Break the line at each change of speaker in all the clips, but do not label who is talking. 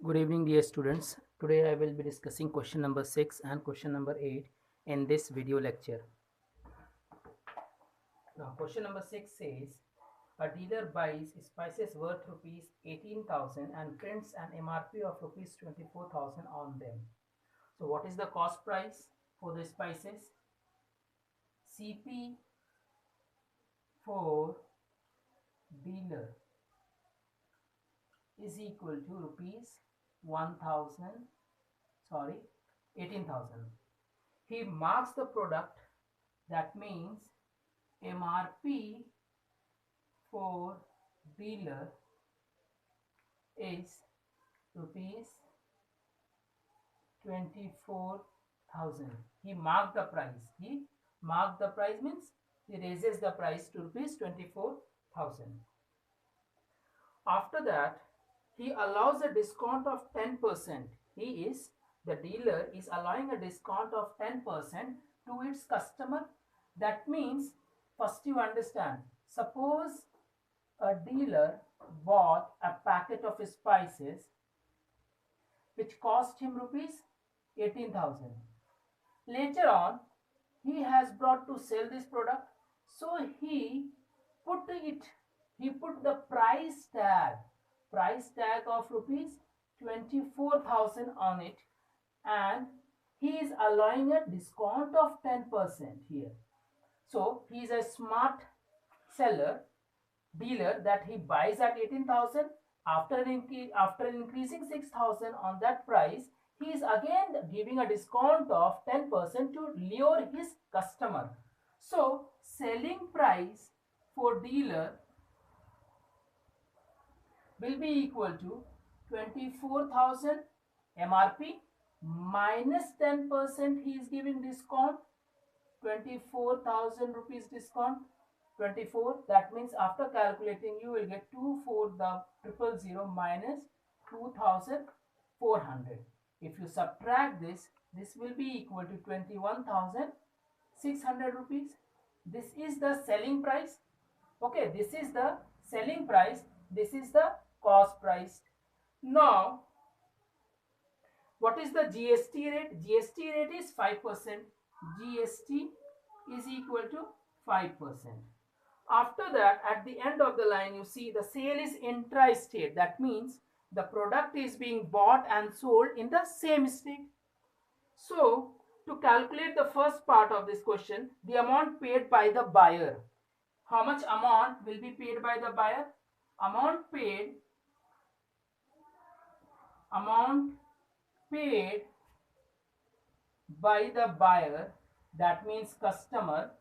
Good evening, dear students. Today I will be discussing question number 6 and question number 8 in this video lecture. Now, question number 6 says a dealer buys spices worth rupees 18,000 and prints an MRP of rupees 24,000 on them. So, what is the cost price for the spices? CP for dealer is equal to rupees 1,000, 18,000. He marks the product, that means MRP for dealer is rupees 24,000. He marked the price. He marked the price means he raises the price to rupees 24,000. After that, he allows a discount of 10%. The dealer is allowing a discount of 10% to its customer. That means, first you understand, suppose a dealer bought a packet of spices which cost him rupees 18,000. Later on, he has brought to sell this product, so he put the price tag of rupees 24,000 on it, and he is allowing a discount of 10% here. So he is a smart dealer that he buys at 18,000. After increasing 6,000 on that price, he is again giving a discount of 10% to lure his customer. So selling price for dealer will be equal to 24,000 MRP minus 10% he is giving discount, 24,000 rupees discount, 24, that means after calculating you will get 24,000 minus 2,400. If you subtract this will be equal to 21,600 rupees. This is the selling price. Okay, this is the selling price, this is the cost price. Now, what is the GST rate? GST rate is 5%. GST is equal to 5%. After that, at the end of the line, you see the sale is intra-state. That means the product is being bought and sold in the same state. So, to calculate the first part of this question, the amount paid by the buyer. How much amount will be paid by the buyer? Amount paid by the buyer, that means customer,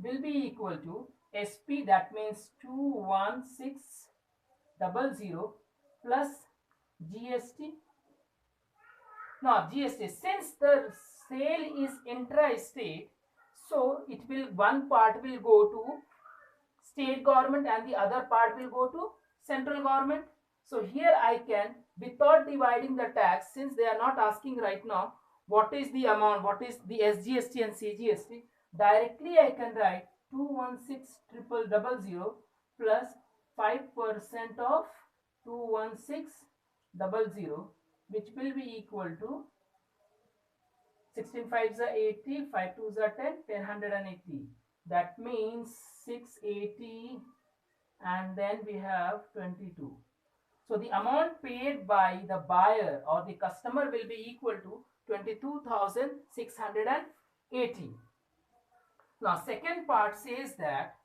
will be equal to SP, that means 21600 plus GST. Now GST, since the sale is intra-state, so one part will go to state government and the other part will go to central government. So here I can, without dividing the tax, since they are not asking right now what is the amount, what is the SGST and CGST, directly I can write 216,000 plus 5% of 216,000, which will be equal to 16 5s are 80, 5 2s are 10, 1080. That means 680 and then we have 22. So the amount paid by the buyer or the customer will be equal to 22,680. Now second part says that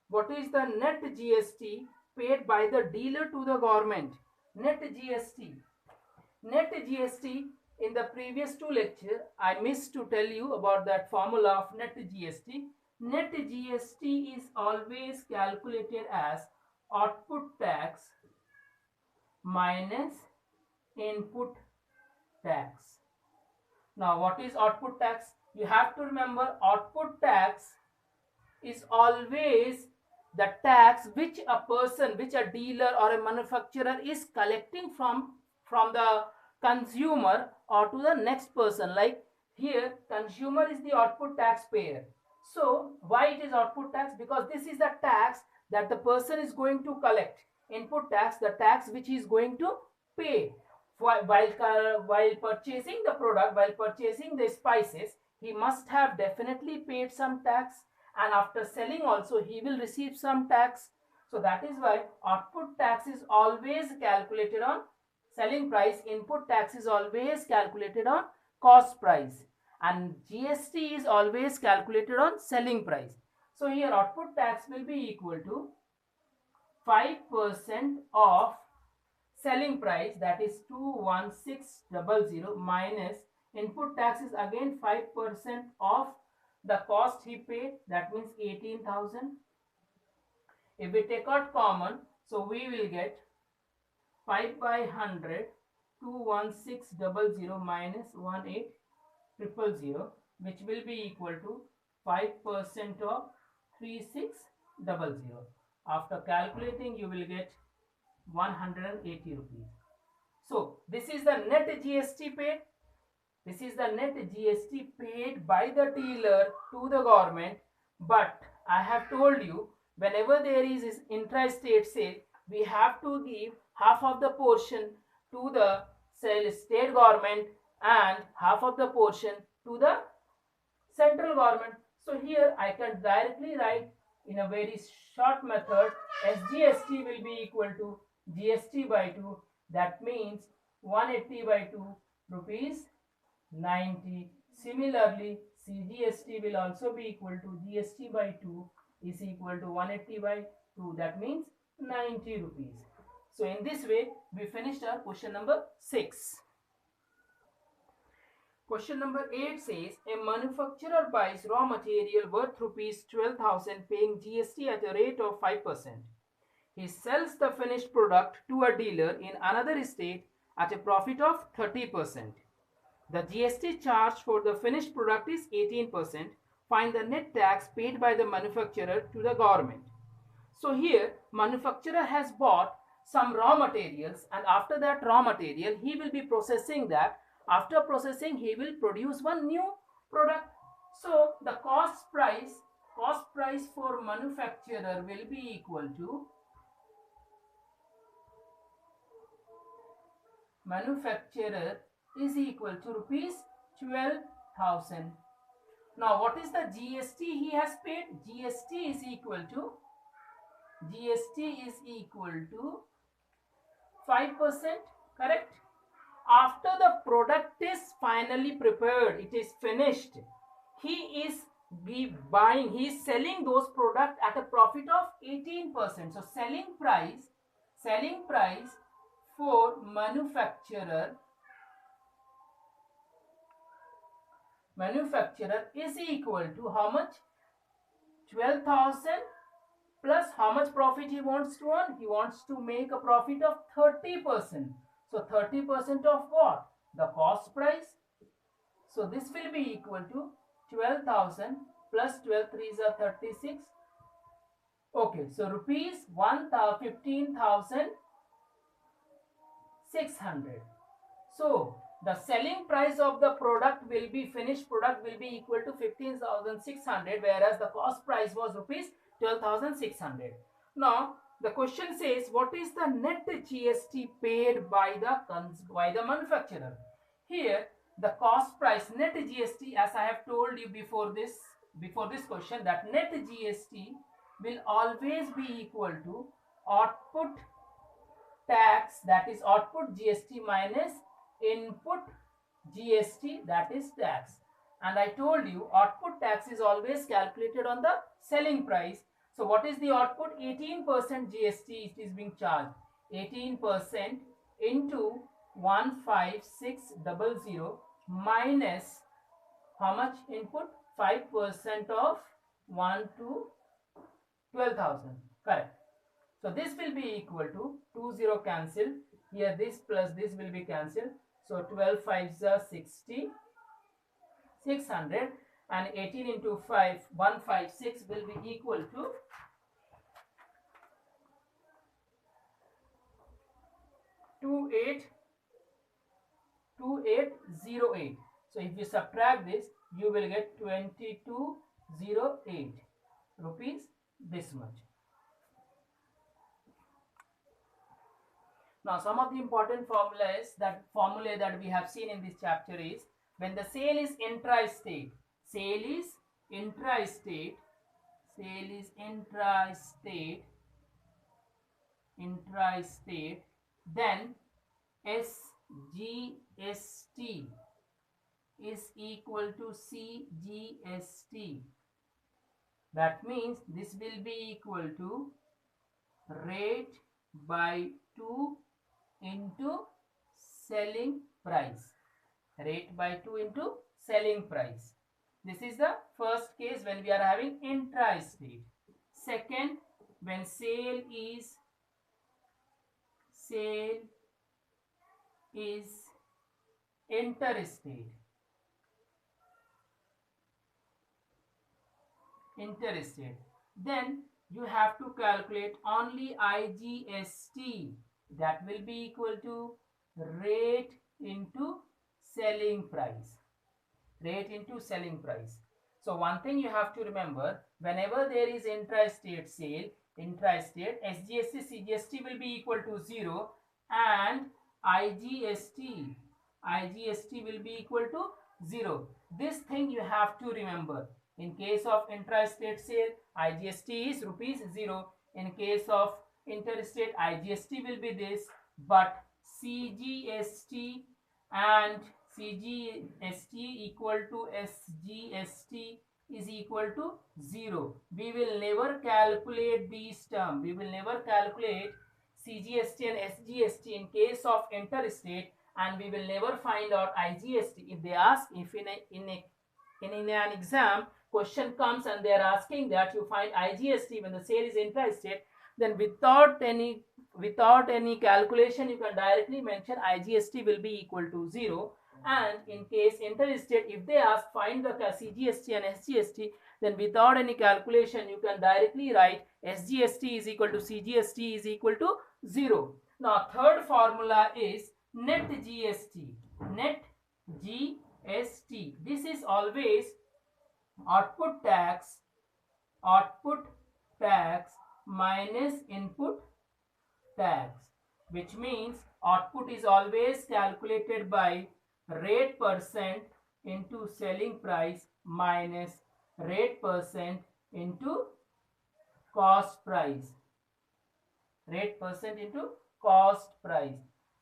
what is the net GST paid by the dealer to the government? Net GST, in the previous two lectures I missed to tell you about that formula of net GST. Net GST is always calculated as output tax minus input tax. Now what is output tax? You have to remember, output tax is always the tax which a dealer or a manufacturer is collecting from the consumer or to the next person. Like here, consumer is the output tax payer. So why it is output tax? Because this is the tax that the person is going to collect. Input tax, the tax which he is going to pay while purchasing the product, while purchasing the spices, he must have definitely paid some tax, and after selling also he will receive some tax. So that is why output tax is always calculated on selling price, input tax is always calculated on cost price, and GST is always calculated on selling price. So here output tax will be equal to 5% of selling price, that is 21600, minus input tax is again 5% of the cost he paid, that means 18,000. If we take out common, so we will get 5 by 100, 21600 minus 18000, which will be equal to 5% of 3600. After calculating, you will get 180 rupees. So this is the net GST paid. This is the net GST paid by the dealer to the government. But I have told you, whenever there is intra-state sale, we have to give half of the portion to the state government and half of the portion to the central government. So here I can directly write in a very short method, SGST will be equal to GST by 2. That means 180 by 2 rupees 90. Similarly, CGST will also be equal to GST by 2 is equal to 180 by 2. That means 90 rupees. So in this way, we finished our question number 6. Question number 8 says, a manufacturer buys raw material worth rupees 12,000 paying GST at a rate of 5%. He sells the finished product to a dealer in another state at a profit of 30%. The GST charged for the finished product is 18%. Find the net tax paid by the manufacturer to the government. So here manufacturer has bought some raw materials, and after that raw material he will be processing that. After processing he will produce one new product. So the cost price for manufacturer will be equal to manufacturer is equal to rupees 12,000. Now what is the GST he has paid? GST is equal to 5%, correct? After the product is finally prepared, it is finished, he is selling those product at a profit of 18%. So selling price for manufacturer is equal to how much? 12,000 plus how much profit he wants to earn? He wants to make a profit of 30%. So 30% of what? The cost price. So this will be equal to 12,000 plus 12 3s are 36. Okay, so rupees 15,600. So the selling price of the product will be, finished product will be equal to 15,600, whereas the cost price was rupees 12,600. Now the question says, what is the net GST paid by the manufacturer? Here the cost price, net GST, as I have told you before this question, that net GST will always be equal to output tax, that is output GST, minus input GST, that is tax. And I told you output tax is always calculated on the selling price. So what is the output? 18% GST it is being charged. 18% into 15600 minus how much input? 5% of 1 to 12,000, correct? So this will be equal to 20 cancel. Here this plus this will be cancelled. So 12 5s are 60, 600, and 18 into 5, 156 will be equal to 2808. So if you subtract this, you will get 22 0.08 rupees, this much. Now some of the important formulae that we have seen in this chapter is, when the sale is intra-state, then SGST is equal to CGST. That means this will be equal to rate by 2 into selling price. Rate by 2 into selling price. This is the first case when we are having intra-state. Second, when sale is interstate. Then you have to calculate only IGST. That will be equal to rate into selling price. So one thing you have to remember, whenever there is intra-state sale, SGST, CGST will be equal to 0, and IGST will be equal to 0. This thing you have to remember. In case of intra-state sale, IGST is rupees 0. In case of interstate, IGST will be this, but CGST and CGST equal to SGST is equal to 0. We will never calculate these terms. We will never calculate CGST and SGST in case of interstate, and we will never find out IGST. If they ask, if in an exam question comes and they are asking that you find IGST when the sale is intra-state, then without any calculation you can directly mention IGST will be equal to 0. And in case interstate, if they ask find the CGST and SGST, then without any calculation you can directly write SGST is equal to CGST is equal to 0. Now third formula is net GST. This is always output tax minus input tax, which means output is always calculated by rate percent into selling price minus rate percent into cost price.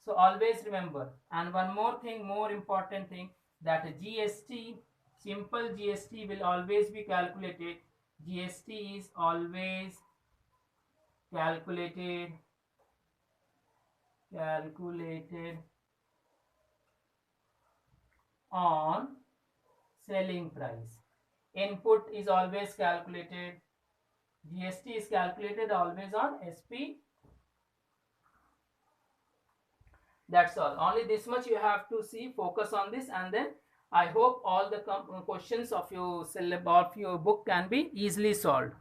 So always remember. And one more thing, more important thing, that GST, simple GST will always be calculated. GST is always calculated on selling price. Input is always calculated. GST is calculated always on SP. That's all. Only this much you have to see. Focus on this, and then I hope all the questions of your book can be easily solved.